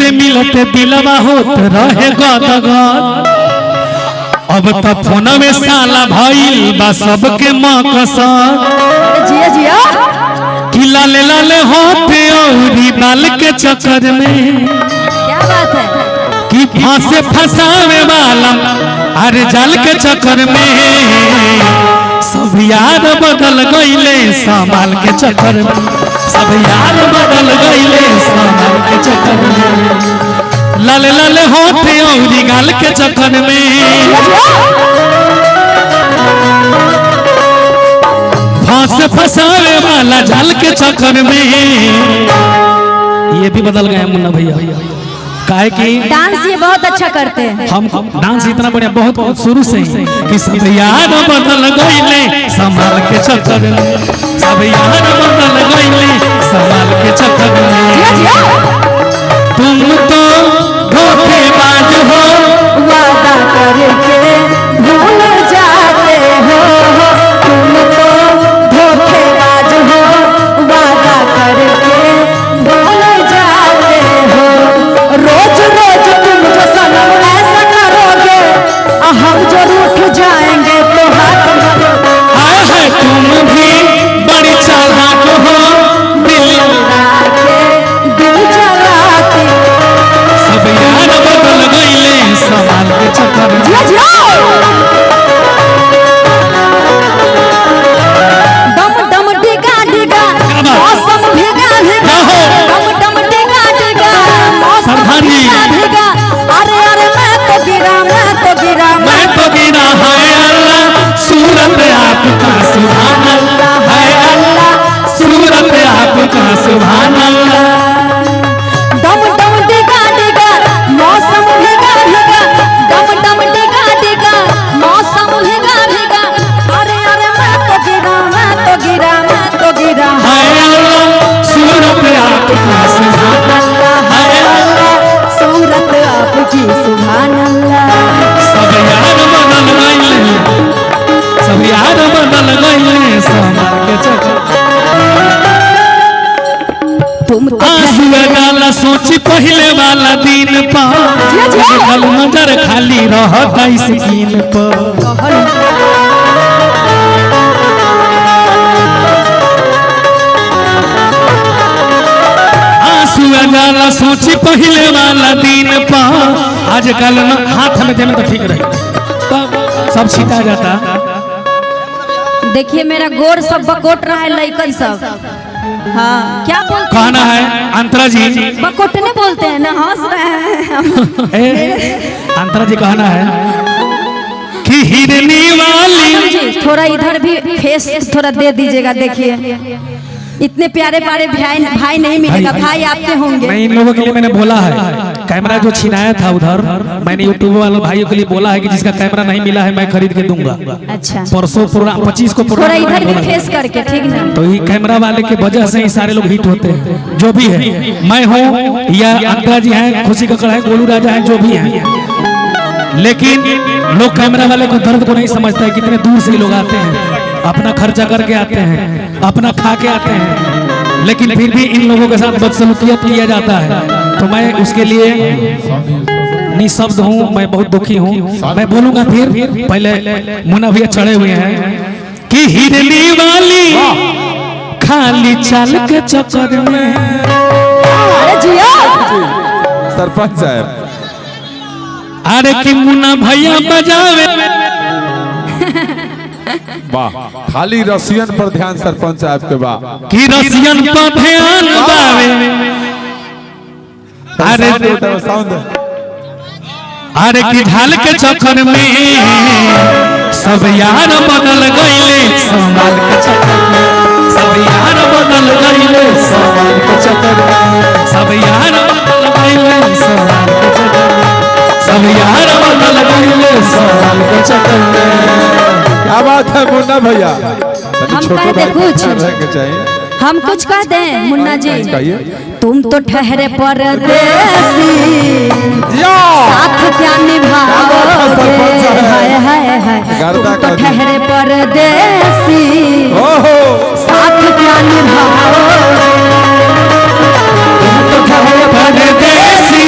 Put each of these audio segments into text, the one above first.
के मिलते दिलवा होत रहे गदगद। अब तो फोन में साला भइल बा सबके मकसद। जिया जिया कि लाले लाले होते औरी बाल के चक्कर में क्या बात है कि फांसे फंसावे वाला अरे जाल के चक्कर में सब यार बदल गईले संभाल के चक्कर में। सब यार बदल गईले संभाल के चक्कर में। लाले लाले होते औरी गाल के चक्कर में फांस फंसावे वाला जाल के चक्कर में। ये भी बदल गए मुन्ना भैया। काहे कि डांस ये बहुत अच्छा करते हैं। हम डांस इतना बढ़िया बहुत शुरू से ही कि सब यार बदल गईले संभाल के चक्कर में। सब यार बदल गईले संभाल के चक्कर में। तुम तो धोखेबाज हो वादा करके भूल जाते हो। तुम तो धोखेबाज हो वादा करके भूल जाते हो। रोज रोज तुम जो सनम ऐसा करोगे हम जो रूठ जाएंगे तो हाथ मारोगे। हाय हाय तुम भी बड़ी चालाक हो दिल चलाती। सब यार बदल गईले संभाल के चक्कर में। डम डम डिगा डिगा मौसम भिगा भिगा। डम डम डिगा डिगा मौसम भिगा भिगा। अरे अरे मैं तो गिरा मैं तो गिरा हाय अल्लाह सूरत आपका सुभान अल्लाह। हाय अल्लाह सूरत आपका सुभान अल्लाह। डम डम डिगा डिगा मौसम भिगा भिगा। डम डम डिगा डिगा मौसम भिगा भिगा। अरे अरे मैं तो गिरा हाय अल्लाह सूरत आपका सुभान अल्लाह। हाय अल्लाह सूरत आपकी सुभान अल्लाह। सब यार बदल गईले सब यार बदल गईले संभाल के चक्कर। तुम तो आंसू डाला सोची पहले वाला दिन पा कल नजर खाली रहता स्किन पर। आंसू डाला सोची पहले वाला दिन पा आजकल हाथ में देने तो ठीक रहे तब सब छिटा जाता। देखिए मेरा गोर सब बकोट रहा है लइकन सब। हाँ क्या बोलते कहना है अंतरा जी बकोटने बोलते हैं ना। हंस रहे हैं अंतरा जी कहना है कि हिरनी वाली जी थोड़ा इधर भी फेस थोड़ा दे दीजिएगा। देखिए इतने प्यारे प्यारे भाई नहीं मिलेगा। भाई आपके होंगे। मैं इन लोगों के लिए मैंने बोला है कैमरा जो छिनाया था उधर मैंने यूट्यूब वालों भाइयों के लिए बोला है कि जिसका कैमरा नहीं मिला है मैं खरीद के दूंगा। अच्छा परसों 25 को थोड़ा इधर भी फेस करके ठीक ना। तो ये कैमरा वाले की वजह से ही सारे लोग हिट होते हैं। जो भी है मैं हूँ या अंतरा जी हैं खुशी कक्कड़ है गोलू राजा है जो भी हैं लेकिन लोग कैमरा वाले को दर्द को नहीं समझता है। कितने दूर से लोग आते हैं अपना खर्चा करके आते हैं अपना खा के आते हैं लेकिन फिर भी इन लोगों के साथ बदसलूकियत किया जाता है। तो मैं उसके लिए निशब्द हूँ। मैं बहुत दुखी हूँ। मैं बोलूंगा फिर पहले मुन्ना भैया चढ़े हुए हैं कि हिरनी वाली खाली चाल के चक्कर में। अरे जिया सरपंच साहब अरे कि मुन्ना भैया बजावे वाह खाली रसियन पर ध्यान सरपंच साहब के वाह कि रसियन पर ध्यान बावे। अरे कि ढाल के चक्कर में सब यार बदल गईले संभाल के चक्कर में। सब यार बदल गईले संभाल के चक्कर में। सब यार बदल गईले संभाल के चक्कर में। सब यार बदल गईले संभाल के चक्कर में। क्या बात है मुन्ना भैया। हम कह दे कुछ हम कुछ कह दें मुन्ना जी। तुम तो ठहरे परदेसी साथ क्या निभाओगे। हाय हाय हाय तुम तो ठहरे परदेसी साथ क्या निभाओगे। तुम तो ठहरे परदेसी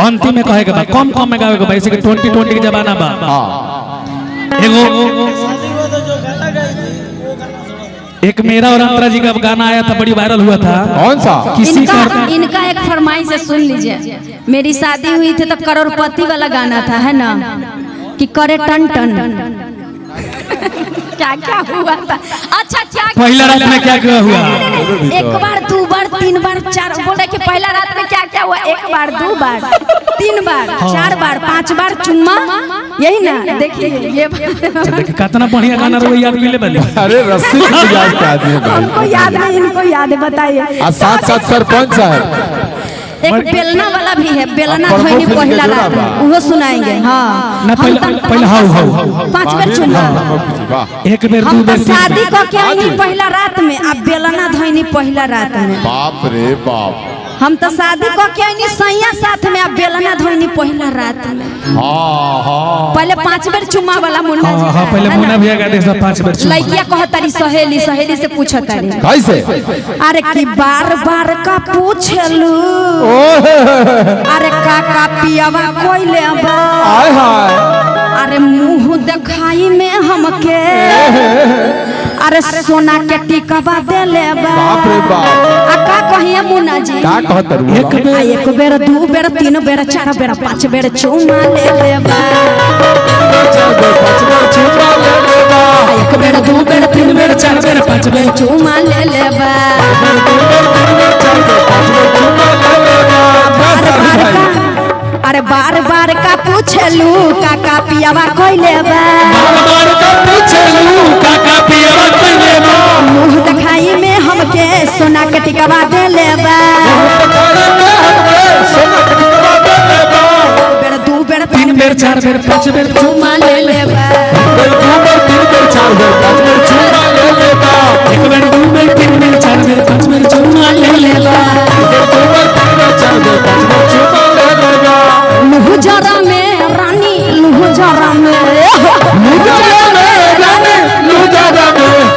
अंतिम में कहे के बा कम कम में गावे के बा ऐसे कि 2020 के जमाना बा एगो एक मेरा और अंतरा जी का गाना आया था बड़ी वायरल हुआ था। कौन सा? किसी का इनका एक फरमाइश है, सुन लीजिए। मेरी शादी हुई थी तो करोड़पति वाला गाना था, है ना, कि करे टन टन। क्या क्या हुआ था? अच्छा क्या पहला रात में क्या क्या हुआ? एक बार, दो बार, तीन बार, चार, बोल रहे कि पहला रात में क्या क्या हुआ? एक बार, दो बार, तीन बार, चार बार, पांच बार चुम्मा, यही ना। देखिए ये कितना बढ़िया गाना रहा याद मिले बने। अरे रस्सी की याद क्या आदमी है भाई? हमको याद नहीं, इनको याद है, बताइए। और साथ साथ सरपंच साहब एक बेलना वाला भी है, बेलना धोनी पहला रात में, वो सुनाएंगे। हाँ ना पहले हाउ 5 बार चुम्मा। एक बेर हम दो तो बेर शादी को क्या ही पहला रात में, अब बेलना धोनी पहला रात में। बाप रे बाप। हम तो शादी को क्या नहीं सैया साथ में, अब बेलना धोनी पहला रात में। पहले 5 बार चुम्मा वाला मुन्ना जी। हां पहले मुन्ना भैया का देखा 5 बार चुम्मा। लड़कियां कहतारी सहेली, सहेली से पूछतारी कैसे? अरे कि बार बार का पूछलू, अरे काका पियावा कोई ले बा, हाय हाय। अरे मुंह दिखाई में हमके, अरे सोना के टिकवा दे ले बा। बाप रे बाप। आ का कहिए मुन्ना जी? का कहत रू? एक बेर, दो बेर, तीन बेर, चार बेर, 5 बेर चुम्मा ले ले बा। एक बेर, दो बेर, तीन बेर, चार बेर, 5 बेर चुम्मा ले ले बा। अरे बार बार का पूछलू काका पियावा कोई ले बा, बार का पूछलू काका पियावा कोई ले बा, मुंह दिखाई में हमके सोना के टिकवा दे ले बा। बेर, दो बेर, तीन बेर, चार बेर, 5 बेर चुम्मा ले ले बा। एक बेर दो बेर, तीन बेर, चार बेर, 5 बेर चुम्मा ले ले बा। लुहु जरा में रानी, लुहु जरा में,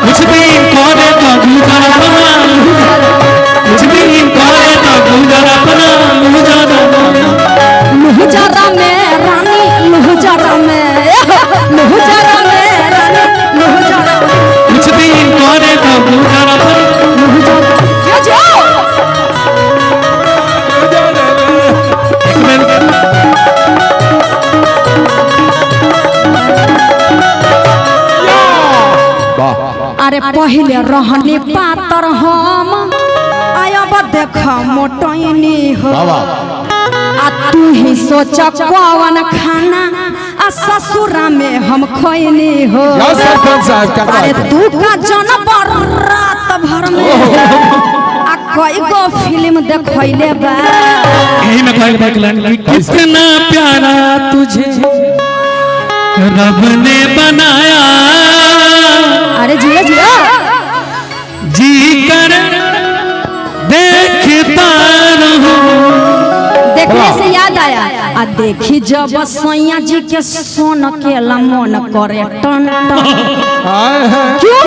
कुछ भी करे तो गुजारा बना, कुछ भी करे तो गुजारा बना, लुहु जरा में रानी, लुहु जरा में, लुहु जरा में रानी, लुहु जरा में, कुछ भी करे तो गुजारा बना। लुहु जरा जो एक बेर अरे पहले रहने पातर हम, आयब देख मोटैनी हो। आ तू ही सोच कौन खाना आ ससुरा में हम खैनी हो। सरपंच साहब का अरे तू का जनबर रात भर में आ कई गो फिल्म देखैले बा। यही में कहे बैकलाइन कि कितना प्यारा तुझे रब ने बनाया, अरे जिया जिया जी कर देखता रहूं। देखने से याद आया, आ देखी जब सैया जी के सोन के मन करे टन टन। क्यों?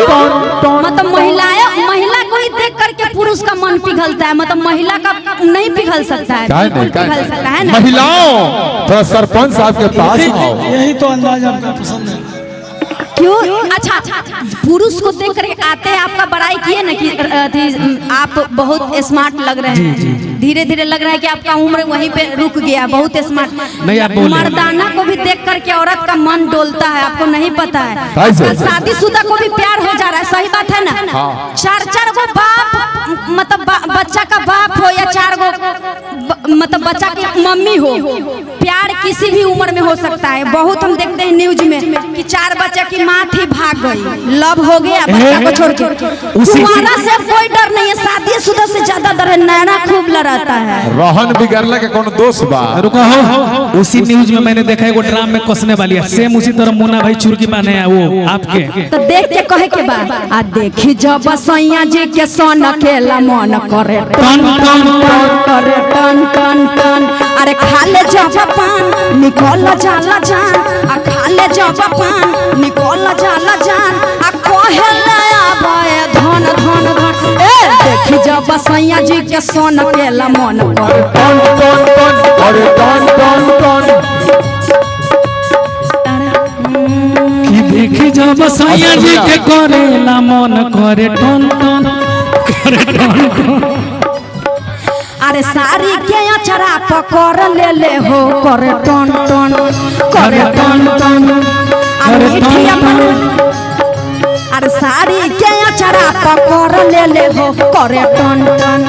मतलब महिला को ही देख करके पुरुष का मन पिघलता है, मतलब महिला का नहीं पिघल सकता है, बिल्कुल पिघल सकता है ना। महिलाओं तो सरपंच साहब के पास आओ। यही तो अंदाज आपका पसंद है। क्यों? अच्छा पुरुष को देख करके आते हैं, आपका बड़ाई किए ना कि आप बहुत स्मार्ट लग रहे हैं। धीरे धीरे लग रहा है कि आपका उम्र वहीं पे रुक गया, बहुत स्मार्ट। नहीं आप बोले। मर्दाना को भी देख करके औरत का मन डोलता है, आपको नहीं पता है। आजकल शादीशुदा को भी प्यार हो जा रहा है, सही बात है ना। 4 गो बाप, मतलब बच्चा का बाप हो या 4 गो मतलब बच्चा की मम्मी हो, प्यार किसी भी उम्र में हो सकता है। बहुत हम देखते हैं न्यूज में कि 4 बच्चा की माँ थी भाग गई, लव हो गया बच्चा को छोड़ के। तुम्हारा से कोई डर नहीं है, शादीशुदा से ज्यादा डर है, नैना खूब लड़ाता है। रोहन बिगड़ने के कौन दोष बा? रुको हो, उसी न्यूज में मैंने देखा है वो ड्राम में कसने वाली है, सेम उसी तरह मुन्ना भाई चुरकी बांधे हैं वो आपके। तो देख के कहे के बाद आ देखी जब सैया जी के सोन के मन करे टन टन टन करे टन टन टन। अरे खा ले जब पान निकल जाला जान, आ खा ले जब पान निकल जाला जान, आ कहे ले आबे धन धन धन। ए देखी जब सैया जी के सोन के मन करे टन टन टन करे टन जब सैया जी के करेला मन करे टन टन करे टन टन। अरे साड़ी के अचरा पकड़ ले ले हो करे टन टन करे टन टन। अरे मीठी अपन अरे साड़ी के अचरा पकड़ ले ले हो करे टन टन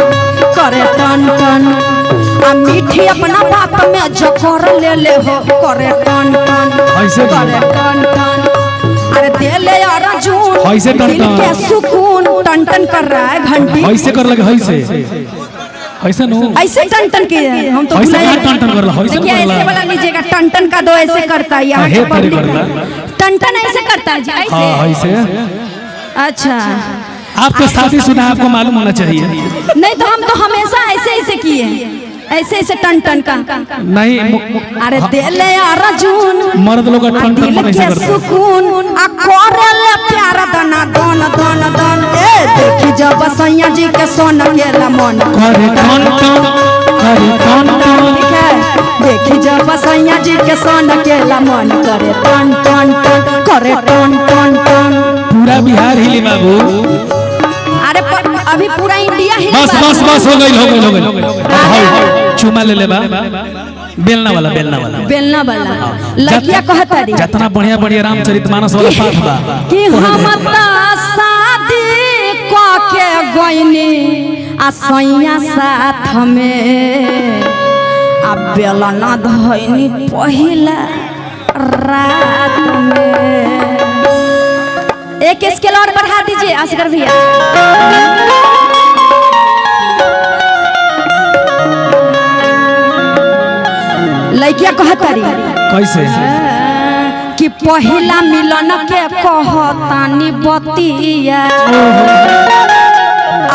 करे टन टन। आ मीठी अपना बाप में जकर ले ले हो करे टन टन ऐसे करे टन टन। अरे दे ले अर्जुन ऐसे टन दिल टन। के सुकून टन टन कर रहा है घंटी। ऐसे कर लगे ऐसे नो ऐसे टन टन के हम तो ऐसे भुलाए कहाँ टन टन कर रहा ऐसे देखिए कर ऐसे रहा वाला लीजिएगा टन टन का दो ऐसे करता है यहाँ हे के तेरे पब्लिक कर रहा। टन टन ऐसे करता है जी ऐसे। हाँ ऐसे अच्छा आप तो शादीशुदा आपको मालूम होना चाहिए। नहीं तो हम तो हमेशा ऐसे ऐसे किए ऐसे ऐसे टन टन का। नहीं अरे दे ले अर्जुन मर्द लोग आ टन टन दिल मन ऐसे के करते हैं। सुकून आ करे ले प्यार दना दन दन दन। ए देखी जब सैया जी के सोन गेला मन करे टन टन करे टन टन। ठीक है देखी जब सैया जी के सोन गेला मन करे टन टन टन करे टन टन टन। पूरा बिहार हिली बाबू। अरे अभी पूरा इंडिया ही बस बस बस हो गई चुमा ले ले बा बेलना वाला बेलना वाला लड़किया कहता रही जितना बढ़िया बढ़िया रामचरितमानस वाला पाठ बा कि हम त शादी क के गइनी आ सैया साथ में आ बेलना धइनी पहिला रात में। एक स्केल और बढ़ा दीजिए असगर भैया। लड़किया कहतरी कैसे कि पहिला मिलन के कहतानी बतिया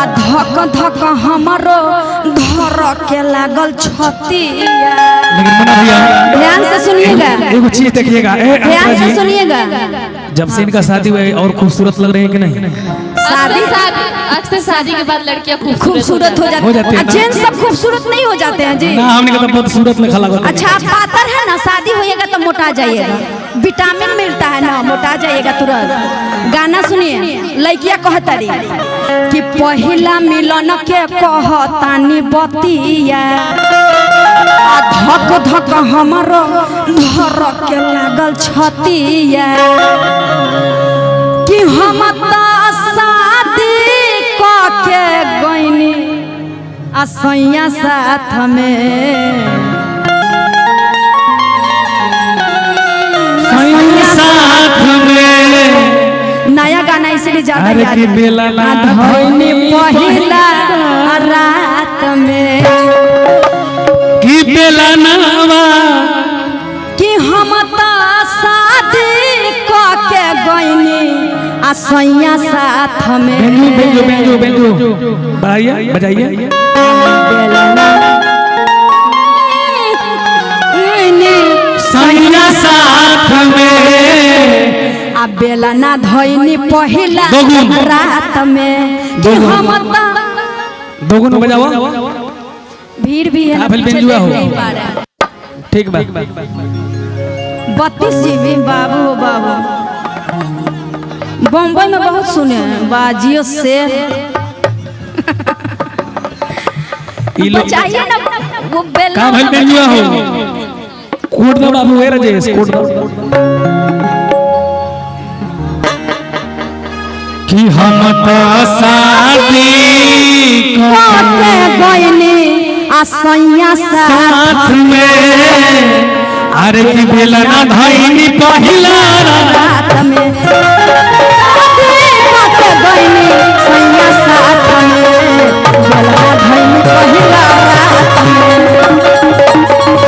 आ धक धक हमरो धर के लागल छतिया। लेकिन मना भैया ध्यान से सुनिएगा एगो चीज देखिएगा ध्यान से सुनिएगा। जब से इनका शादी हुआ और खूबसूरत लग रहे हैं कि नहीं? अक्सर शादी के बाद लड़कियां खूबसूरत हो जाती जाते हैं ना? जेंट्स सब खूबसूरत नहीं हो जाते हैं जी। ना हमने कहा बहुत सूरत लिखा लगा। अच्छा आप पातर है ना शादी होएगा तो मोटा जाइएगा विटामिन मिलता है ना मोटा जाइएगा तुरंत। गाना सुनिए लड़किया कहतरी कि पहिला मिलन के कहतानी बतिया आ धक धक हमरो धर के लागल छतिया कि हम त शादी क के गइनी आ सैया साथ में साथ में नया गाना इसलिए ज्यादा अरे याद कि है। बेला ना आ धइनी पहिला रात में कि बेला नावा कि हम त शादी क के गइनी आ सैया साथ में बेंजू बेंजू बेंजू बेंजू बढ़ाइए बजाइए। सैया साथ में आ बेला ना धइनी पहिला दोगुन। रात में कि दोगुन। हम त दोगुन बजाओ भीड़ भी है ना आप पीछे बेंजुआ देख हो। नहीं पा रहे हैं। ठीक बा 32 जीबी बाबू हो बाबू। बम्बई में बहुत सुने हैं बाजियो से ई लोग बचाइए ना वो बेल का भाई बेंजुआ हो कोड दो बाबू है राजेश कोड दो कि हम तो शादी के गइनी आ सैया साथ साथ में अरे कि बेला ना धइनी पहिला रात में के गइनी सैया साथ में बेला धइनी पहिला रात में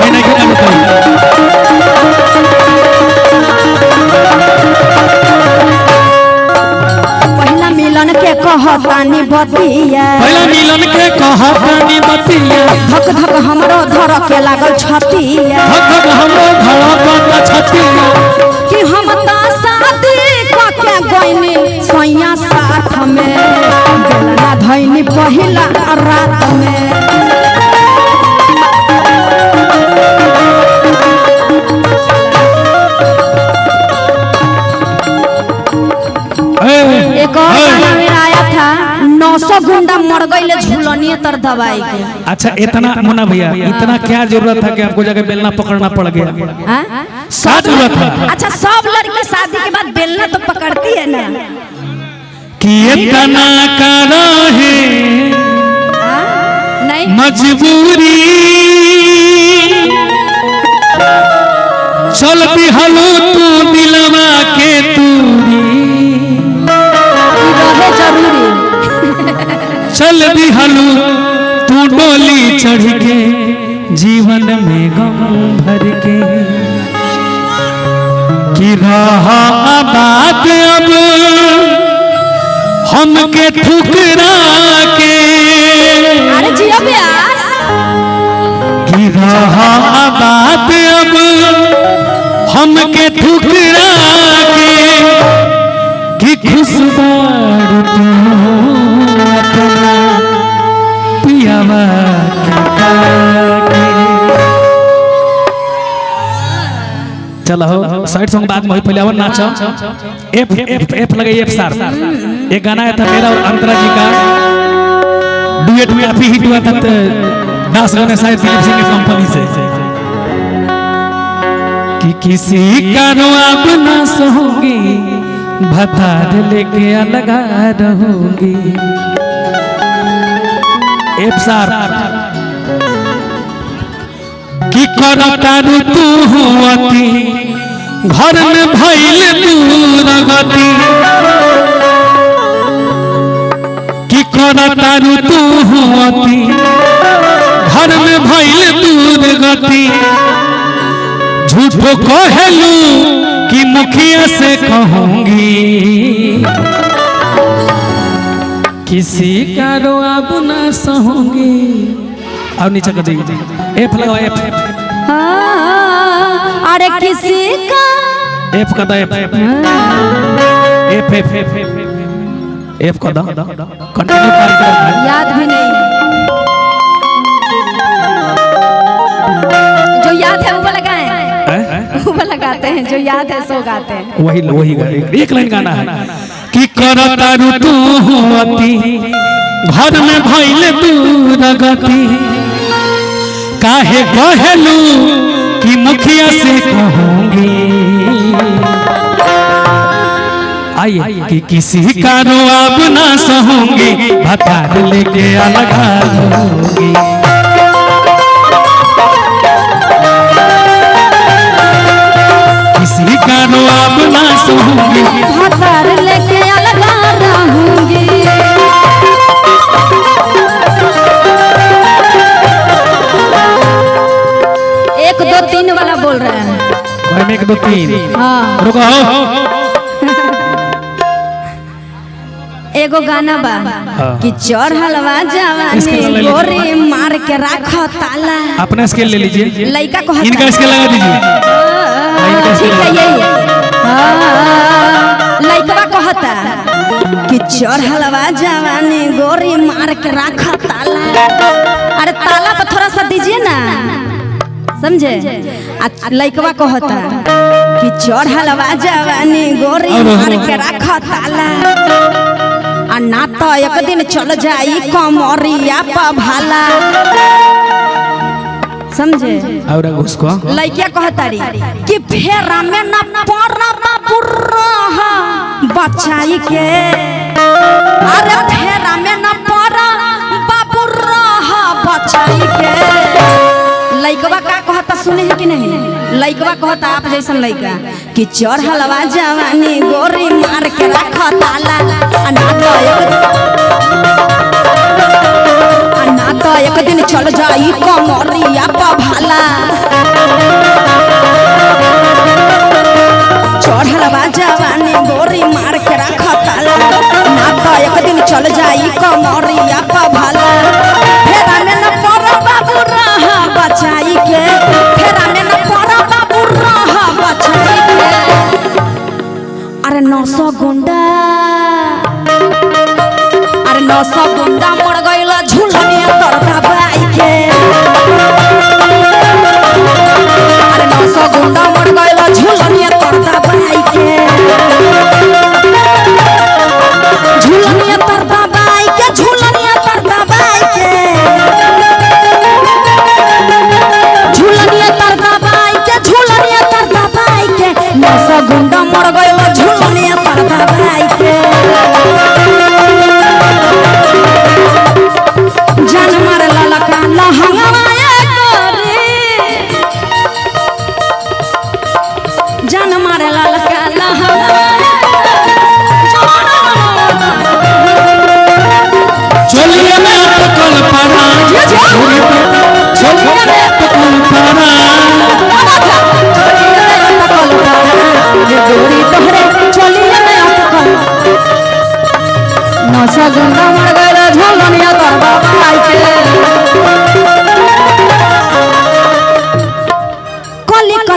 है ना कि ना बताइए। पहिला मिलन के कहतानी बतिया पहला मिलन के कहतानी बतिया धक धक हमरो धर के लागल छतिया धक हमरो धड़कन छतिया कि हम त शादी क के गइनी सैया साथ में बेलना धइनी पहिला रात में गुंडा मर गईले झूलनिए तर दवाई के। अच्छा इतना मुन्ना भैया इतना क्या जरूरत था कि आपको जाके बेलना पकड़ना पड़ गया? हाँ? क्या जरूरत था? अच्छा सब लड़की शादी के बाद बेलना तो पकड़ती है ना कि इतना करा है हाँ? नहीं मजबूरी चलती हलो तू दिलवा के तूरी रहे जरूरी चल दी हलो तू डोली चढ़ के जीवन में गम भर के कि रहा बात अब हमके ठुकरा के अरे जिया ब्यास कि रहा बात अब हमके ठुकरा के कि खुशबार तू अपना पियावा के। चलो साइड सॉन्ग बाद में पहले और नाचो। एफ एफ एफ लगे एफ सर एक गाना आया था मेरा और अंतरा जी का डुएट में अभी हिट हुआ था 10 गाने शायद दिलीप सिंह की कंपनी से कि किसी का अब ना सहूंगी भतार लेके अलगा रहूंगी। एफ सर कि करता तू हुआती घर में भइल दूर गति कि करता तू हुआती घर में भइल दूर गति झूठो कहलू कि मुखिया से कहूंगी किसी का अब ना सहूंगी। और नीचे कर दीजिए एफ लगाओ एफ अरे किसी का एफ का दो एफ एफ एफ एफ का दो कंटिन्यू कार्यक्रम याद भी नहीं जो याद है वो लगाए वो लगाते हैं जो याद है सो गाते हैं वही वही एक लाइन गाना है कि करता तू होती घर में भइल दूर गति काहे कहलू कि मुखिया से कहूंगी आइए कि किसी का अब ना सहूंगी भतार लेके अलगा रहूंगी। किसी का अब ना सहूंगी भतार लेके अलगा रहूंगी। एक दो तीन वाला बोल रहे हैं कोई में 1 2 3 हाँ रुको एगो गाना बा कि चढ़लवा जवानी गोरी मार के राखो ताला। अपना स्केल ले लीजिए लड़का को इनका स्केल लगा दीजिए ठीक है यही लड़का कहता कि चढ़लवा जवानी गोरी मार के राखो ताला। अरे ताला पर थोड़ा सा दीजिए ना समझे। लड़का कहता कि चढ़लवा जवानी गोरी मार के राखो ताला आ ना तो एक दिन चल जाई कमरिया पर भाला समझे। और उसको लड़किया कहतारी कि फेरा में न पड़ा बुर्रा बचाई के। अरे फेरा में न पड़ा बुर्रा बचाई के। लड़कवा का कहता सुने है कि नहीं? लड़कवा कहता आप जैसन लड़का कि चढ़लवा जवानी गोरी मार के रखा ताला ना तो एक दिन चल जाई कमरिया पर भाला। चढ़लवा जवानी गोरी मार के रखा ताला ना तो एक दिन चल जाई कमरिया पर भाला। फेरा में न पड़ा बाबू रहा बचाई के। फेरा में न पड़ा बाबू रहा बचाई के। अरे 900 गुंडा अरे 900 गुंडा मर गइला झूलनिया तर दबाई के। अरे 900 गुंडा मर गइला झूलनिया तर दबाई के। झूलनिया तर दबाई के झूलनिया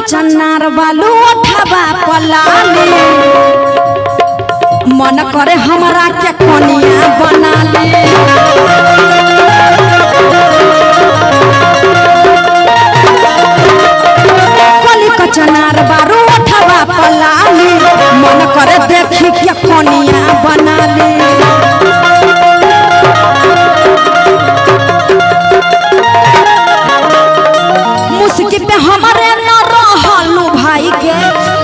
चन्नार बालू उठावा पलाली मन करे हमरा के कोनिया बना ले कली का चन्नार बालू उठावा पलाली मन करे देखी के कोनिया बना ले मुस्की पे हमारे न रहलू भाई के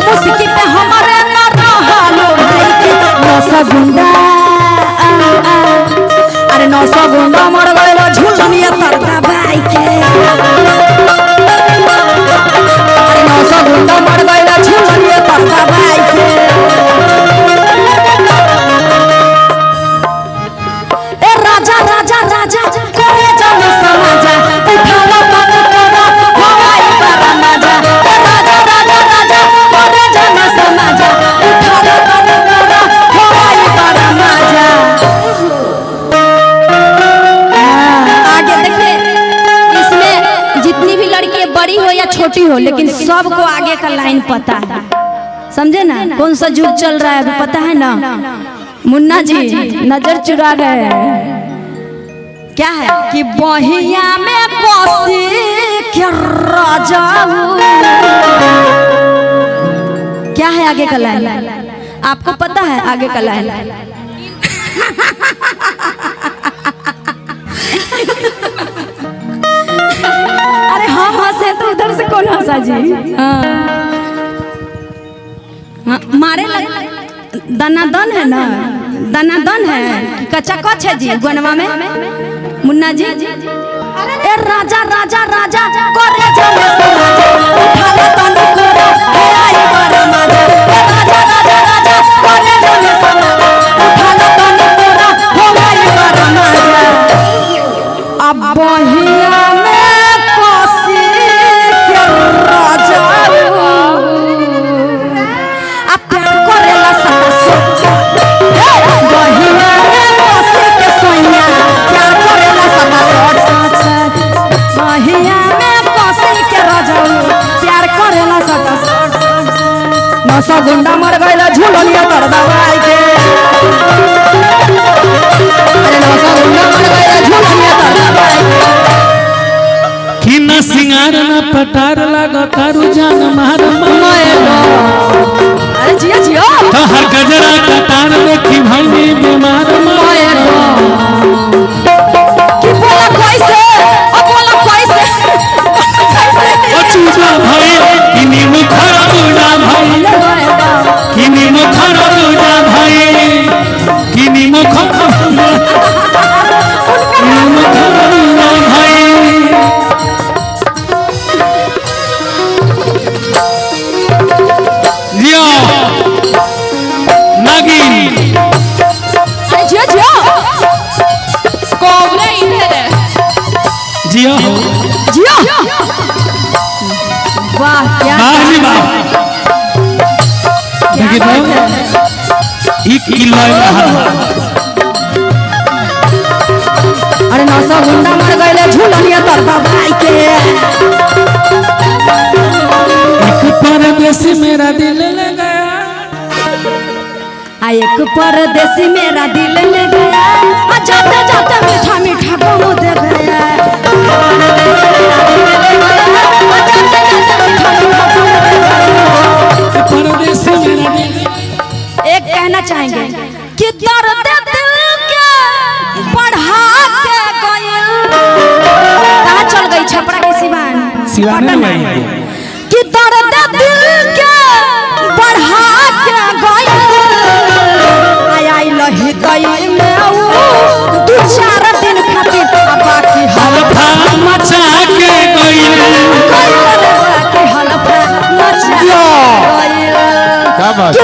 मुस्की पे हमारे न रहलू भाई के नौसा गुंडा अरे नौसा गुंडा मर गइलो झुलनिया तरदा भाई के अरे नौसा गुंडा मर गइलो झुलनिया तरदा भाई के ए राजा राजा राजा करे जाने समाजा उठावा पानी करा हवाई बड़ा मजा ए राजा राजा राजा करे जाने समाजा उठावा पानी करा हवाई बड़ा मजा आगे देखिए इसमें जितनी भी लड़की बड़ी हो या छोटी हो लेकिन सबको आगे का लाइन पता है समझे ना कौन सा युग चल रहा है अभी पता है ना मुन्ना जी नजर चुरा गए क्या है कि बहिया में कोसी के राजा क्या है आगे का लाइन आपको पता है आगे का लाइन अरे हम हंसे तो उधर से कौन हंसा जी मारे दनादन है ना दनादन है कच्चा कच है जी गनवा में मुन्ना जी ए राजा राजा राजा करे जाने समाजा उठा ले तनु कोरा ए आई बड़ा मजा ए राजा राजा राजा करे जाने समाजा उठा ले तनु कोरा हो आई बड़ा मजा अब बहिया में कोसी के राजा अब प्यार करेला सदा बहिया में कोसी के सोइया प्यार करेला सदा बहिया में कोसी के राजा प्यार करेला सदा नौसा गुंडा मर गइला झुलनिया तर दवाई के अरे नौसा गुंडा मर गइला झुलनिया तर दवाई कि न सिंगार न पटार लागो तारू जान मार अरे जिया जियो तो हर गजरा कटार देखी भाई में बीमार कि बोला कैसे अब बोला कैसे चूजा भाई किनी मुखरा दूजा भाई किनी मुखरा दूजा भाई किनी मुखरा दूजा भाई जियो नागिन अरे जियो जियो कोबरा इधर है जियो जियो वाह क्या बाहरी बात देखिए तो एक किलो अरे नौसा गुंडा मर गइले झुलनिया तर दवाई के एक परदेसी मेरा दिल ले गया एक परदेसी मेरा दिल ले गया जाते जाते मीठा मीठा बोलो दे गया परदेसी मेरा दिल एक कहना चाहेंगे कि दर्द दिल के बढ़ा के गइल कहाँ चल गई छपरा की सिवान में वही कि दर्द दिल के बढ़ा के गइल आई लही गई में दू चार दिन खातिर बाकी हलफा मचा के गई क्या बात है?